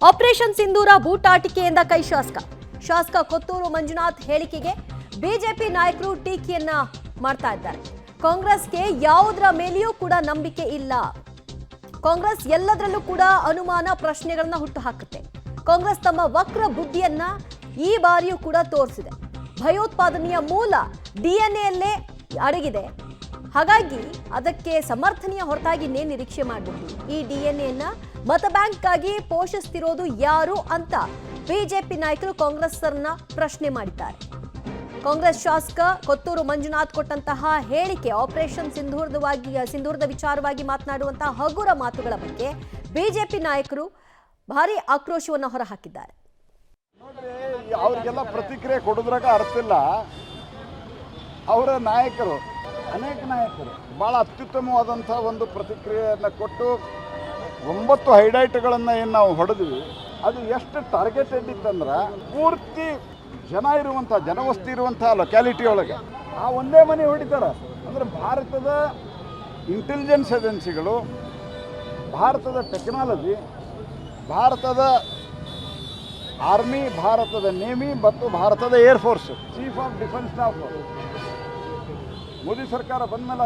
Operation ಸಿಂಧೂರ ಬೂಟಾಟಿಕೆಯಿಂದ ಕೈ ಶಾಸಕ ಕೊತ್ತೂರು ಮಂಜುನಾಥ್ ಹೇಳಿಕೆಗೆ ಬಿಜೆಪಿ ನಾಯಕರು ಟೀಕೆಯನ್ನ ಮಾಡ್ತಾ ಇದ್ದಾರೆ. ಕಾಂಗ್ರೆಸ್ಗೆ ಯಾವುದರ ಮೇಲೆಯೂ ಕೂಡ ನಂಬಿಕೆ ಇಲ್ಲ. ಕಾಂಗ್ರೆಸ್ ಎಲ್ಲದರಲ್ಲೂ ಕೂಡ ಅನುಮಾನ ಪ್ರಶ್ನೆಗಳನ್ನ ಹುಟ್ಟುಹಾಕುತ್ತೆ. ಕಾಂಗ್ರೆಸ್ ತಮ್ಮ ವಕ್ರ ಬುದ್ಧಿಯನ್ನ ಈ ಬಾರಿಯೂ ಕೂಡ ತೋರಿಸಿದೆ. ಭಯೋತ್ಪಾದನೆಯ ಮೂಲ ಡಿಎನ್ಎಯಲ್ಲೇ ಅಡಗಿದೆ. ಹಾಗಾಗಿ ಅದಕ್ಕೆ ಸಮರ್ಥನೀಯ ಹೊರತಾಗಿ ಇನ್ನೇನು ನಿರೀಕ್ಷೆ ಮಾಡಬಹುದು. ಈ ಡಿಎನ್ಎನ ಮತ ಬ್ಯಾಂಕ್ ಆಗಿ ಪೋಷಿಸ್ತಿರೋದು ಯಾರು ಅಂತ ಬಿಜೆಪಿ ನಾಯಕರು ಕಾಂಗ್ರೆಸ್ಸರನ್ನ ಪ್ರಶ್ನೆ ಮಾಡಿದ್ದಾರೆ. ಕಾಂಗ್ರೆಸ್ ಶಾಸಕ ಕೊತ್ತೂರು ಮಂಜುನಾಥ್ ಕೊಟ್ಟಂತಹ ಹೇಳಿಕೆ ಆಪರೇಷನ್ ಸಿಂಧೂರದ ವಿಚಾರವಾಗಿ ಮಾತನಾಡುವಂತಹ ಹಗುರ ಮಾತುಗಳ ಬಗ್ಗೆ ಬಿಜೆಪಿ ನಾಯಕರು ಭಾರಿ ಆಕ್ರೋಶವನ್ನು ಹೊರಹಾಕಿದ್ದಾರೆ. ಅವ್ರಿಗೆಲ್ಲ ಪ್ರತಿಕ್ರಿಯೆ ಕೊಡೋದ್ರಾಗ ಅರ್ಥ ಇಲ್ಲ. ಅವರ ನಾಯಕರು ಅನೇಕ ನಾಯಕರು ಭಾಳ ಅತ್ಯುತ್ತಮವಾದಂಥ ಒಂದು ಪ್ರತಿಕ್ರಿಯೆಯನ್ನು ಕೊಟ್ಟು 9 ಹೈಲೈಟ್ಗಳನ್ನು ಏನು ನಾವು ಹೊಡೆದ್ವಿ, ಅದು ಎಷ್ಟು ಟಾರ್ಗೆಟೆಡ್ ಇತ್ತಂದ್ರೆ ಪೂರ್ತಿ ಜನವಸ್ತಿ ಇರುವಂಥ ಲೊಕ್ಯಾಲಿಟಿ ಒಳಗೆ ಆ ಒಂದೇ ಮನೆ ಹೊಡಿತಾರೆ. ಅಂದರೆ ಭಾರತದ ಇಂಟೆಲಿಜೆನ್ಸ್ ಏಜೆನ್ಸಿಗಳು, ಭಾರತದ ಟೆಕ್ನಾಲಜಿ, ಭಾರತದ ಆರ್ಮಿ, ಭಾರತದ ನೇವಿ ಮತ್ತು ಭಾರತದ air force, chief of defence staff Modi ಸರ್ಕಾರ ಬಂದ ಮೇಲೆ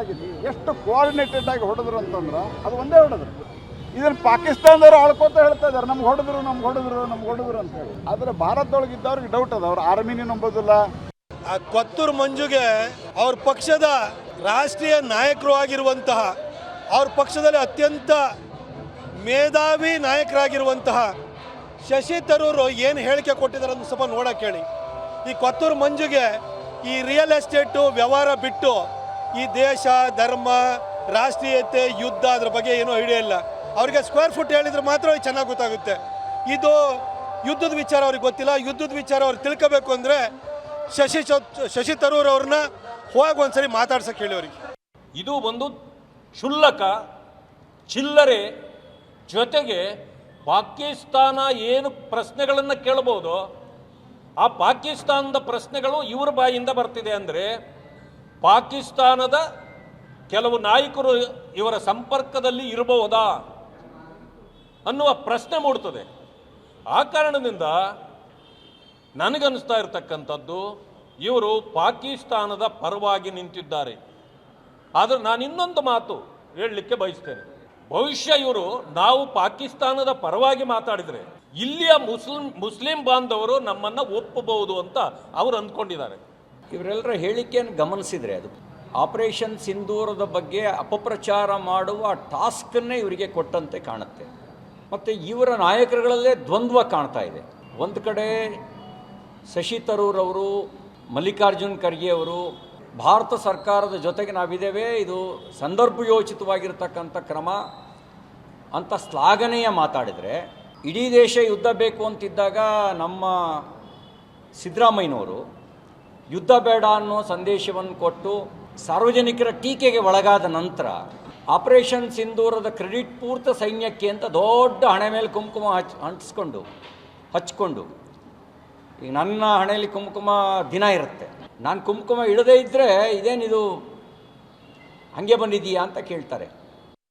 ಎಷ್ಟು ಕೋಆರ್ಡಿನೇಟೆಡ್ ಆಗಿ ಹೊಡೆದ್ರು ಅಂತಂದ್ರೆ ಅದು ಒಂದೇ ಹೊಡೆದ್ರು. ಇದನ್ನು ಪಾಕಿಸ್ತಾನದವರು ಆಳ್ಕೋತ ಹೇಳ್ತಾ ಇದ್ದಾರೆ, ನಮ್ಗೆ ಹೊಡೆದ್ರು ಅಂತ ಹೇಳಿ. ಆದರೆ ಭಾರತದೊಳಗೆ ಇದ್ದವ್ರಿಗೆ ಡೌಟ್ ಅದ, ಅವ್ರ ಆರ್ಮಿನೇ ನಂಬೋದಿಲ್ಲ. ಆ ಕೊತ್ತೂರು ಮಂಜುಗೆ ಅವ್ರ ಪಕ್ಷದ ರಾಷ್ಟ್ರೀಯ ನಾಯಕರು ಆಗಿರುವಂತಹ, ಅವ್ರ ಪಕ್ಷದಲ್ಲಿ ಅತ್ಯಂತ ಮೇಧಾವಿ ನಾಯಕರಾಗಿರುವಂತಹ ಶಶಿ ತರೂರು ಏನು ಹೇಳಿಕೆ ಕೊಟ್ಟಿದ್ದಾರೆ ಅಂತ ಸ್ವಲ್ಪ ನೋಡಕ್ಕೆ ಹೇಳಿ. ಈ ಕೊತ್ತೂರು ಮಂಜುಗೆ ಈ ರಿಯಲ್ ಎಸ್ಟೇಟು ವ್ಯವಹಾರ ಬಿಟ್ಟು ಈ ದೇಶ, ಧರ್ಮ, ರಾಷ್ಟ್ರೀಯತೆ, ಯುದ್ಧ ಅದ್ರ ಬಗ್ಗೆ ಏನೂ ಐಡಿಯಾ ಇಲ್ಲ. ಅವ್ರಿಗೆ ಸ್ಕ್ವೇರ್ ಫುಟ್ ಹೇಳಿದ್ರೆ ಮಾತ್ರ ಚೆನ್ನಾಗಿ ಗೊತ್ತಾಗುತ್ತೆ. ಇದು ಯುದ್ಧದ ವಿಚಾರ ಅವ್ರಿಗೆ ಗೊತ್ತಿಲ್ಲ. ಯುದ್ಧದ ವಿಚಾರ ಅವ್ರು ತಿಳ್ಕೋಬೇಕು ಅಂದರೆ ಶಶಿ ತರೂರ್ ಅವ್ರನ್ನ ಹೋಗಿ ಒಂದ್ಸರಿ ಮಾತಾಡ್ಸಕ್ಕೆ ಹೇಳಿ ಅವ್ರಿಗೆ. ಇದು ಒಂದು ಕ್ಷುಲ್ಲಕ ಚಿಲ್ಲರೆ, ಜೊತೆಗೆ ಪಾಕಿಸ್ತಾನ ಏನು ಪ್ರಶ್ನೆಗಳನ್ನು ಕೇಳಬಹುದು, ಆ ಪಾಕಿಸ್ತಾನದ ಪ್ರಶ್ನೆಗಳು ಇವರ ಬಾಯಿಂದ ಬರ್ತಿದೆ. ಅಂದರೆ ಪಾಕಿಸ್ತಾನದ ಕೆಲವು ನಾಯಕರು ಇವರ ಸಂಪರ್ಕದಲ್ಲಿ ಇರಬಹುದಾ ಅನ್ನುವ ಪ್ರಶ್ನೆ ಮೂಡ್ತದೆ. ಆ ಕಾರಣದಿಂದ ನನಗನ್ನಿಸ್ತಾ ಇರತಕ್ಕಂಥದ್ದು ಇವರು ಪಾಕಿಸ್ತಾನದ ಪರವಾಗಿ ನಿಂತಿದ್ದಾರೆ. ಆದರೆ ನಾನು ಇನ್ನೊಂದು ಮಾತು ಹೇಳಲಿಕ್ಕೆ ಬಯಸ್ತೇನೆ. ಬಹುಶಃ ಇವರು ನಾವು ಪಾಕಿಸ್ತಾನದ ಪರವಾಗಿ ಮಾತಾಡಿದರೆ ಇಲ್ಲಿಯ ಮುಸ್ಲಿಂ ಬಾಂಧವರು ನಮ್ಮನ್ನು ಒಪ್ಪಬಹುದು ಅಂತ ಅವರು ಅಂದ್ಕೊಂಡಿದ್ದಾರೆ. ಇವರೆಲ್ಲರ ಹೇಳಿಕೆಯನ್ನು ಗಮನಿಸಿದರೆ ಅದು ಆಪರೇಷನ್ ಸಿಂಧೂರದ ಬಗ್ಗೆ ಅಪಪ್ರಚಾರ ಮಾಡುವ ಟಾಸ್ಕನ್ನೇ ಇವರಿಗೆ ಕೊಟ್ಟಂತೆ ಕಾಣುತ್ತೆ. ಮತ್ತು ಇವರ ನಾಯಕರುಗಳಲ್ಲೇ ದ್ವಂದ್ವ ಕಾಣ್ತಾ ಇದೆ. ಒಂದು ಕಡೆ ಶಶಿ ತರೂರ್ ಅವರು, ಮಲ್ಲಿಕಾರ್ಜುನ್ ಖರ್ಗೆ ಅವರು ಭಾರತ ಸರ್ಕಾರದ ಜೊತೆಗೆ ನಾವಿದ್ದೇವೆ, ಇದು ಸಂದರ್ಭಯೋಚಿತವಾಗಿರ್ತಕ್ಕಂಥ ಕ್ರಮ ಅಂತ ಶ್ಲಾಘನೆಯ ಮಾತಾಡಿದರೆ, ಇಡೀ ದೇಶ ಯುದ್ಧ ಬೇಕು ಅಂತಿದ್ದಾಗ ನಮ್ಮ ಸಿದ್ದರಾಮಯ್ಯನವರು ಯುದ್ಧ ಬೇಡ ಅನ್ನೋ ಸಂದೇಶವನ್ನು ಕೊಟ್ಟು ಸಾರ್ವಜನಿಕರ ಟೀಕೆಗೆ ಒಳಗಾದ ನಂತರ ಆಪರೇಷನ್ ಸಿಂಧೂರದ ಕ್ರೆಡಿಟ್ ಪೂರ್ತ ಸೈನ್ಯಕ್ಕೆ ಅಂತ ದೊಡ್ಡ ಹಣೆ ಮೇಲೆ ಕುಂಕುಮ ಹಚ್ಕೊಂಡು ಈಗ ನನ್ನ ಹಣೆಯಲ್ಲಿ ಕುಂಕುಮ ದಿನ ಇರುತ್ತೆ, ನಾನು ಕುಂಕುಮ ಇಡದೇ ಇದ್ದರೆ ಇದೇನಿದು ಹಾಗೆ ಬಂದಿದೆಯಾ ಅಂತ ಕೇಳ್ತಾರೆ.